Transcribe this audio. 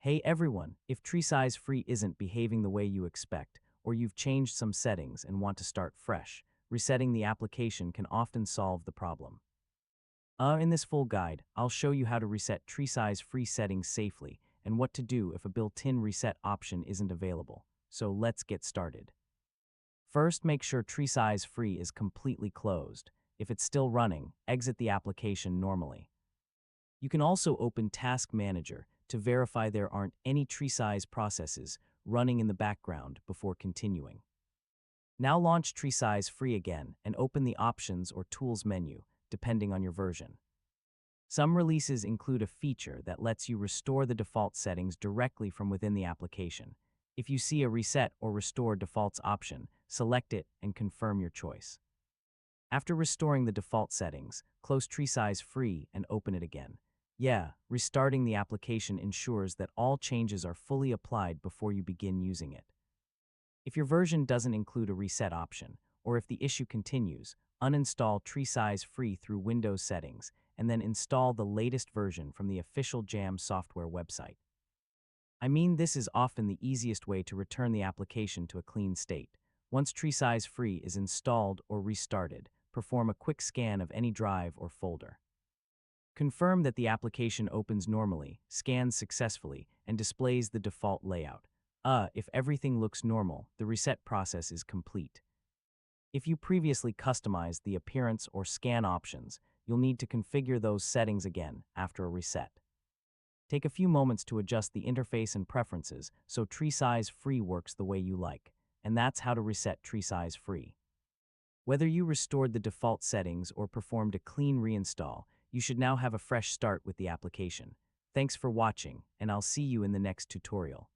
Hey everyone, if TreeSize Free isn't behaving the way you expect, or you've changed some settings and want to start fresh, resetting the application can often solve the problem. In this full guide, I'll show you how to reset TreeSize Free settings safely and what to do if a built-in reset option isn't available. So let's get started. First, make sure TreeSize Free is completely closed. If it's still running, exit the application normally. You can also open Task Manager to verify there aren't any TreeSize processes running in the background before continuing. Now launch TreeSize Free again and open the Options or Tools menu, depending on your version. Some releases include a feature that lets you restore the default settings directly from within the application. If you see a Reset or Restore Defaults option, select it and confirm your choice. After restoring the default settings, close TreeSize Free and open it again. Restarting the application ensures that all changes are fully applied before you begin using it. If your version doesn't include a reset option, or if the issue continues, uninstall TreeSize Free through Windows Settings and then install the latest version from the official Jam software website. This is often the easiest way to return the application to a clean state. Once TreeSize Free is installed or restarted, perform a quick scan of any drive or folder. Confirm that the application opens normally, scans successfully, and displays the default layout. If everything looks normal, the reset process is complete. If you previously customized the appearance or scan options, you'll need to configure those settings again after a reset. Take a few moments to adjust the interface and preferences so TreeSize Free works the way you like. And that's how to reset TreeSize Free. Whether you restored the default settings or performed a clean reinstall, you should now have a fresh start with the application. Thanks for watching, and I'll see you in the next tutorial.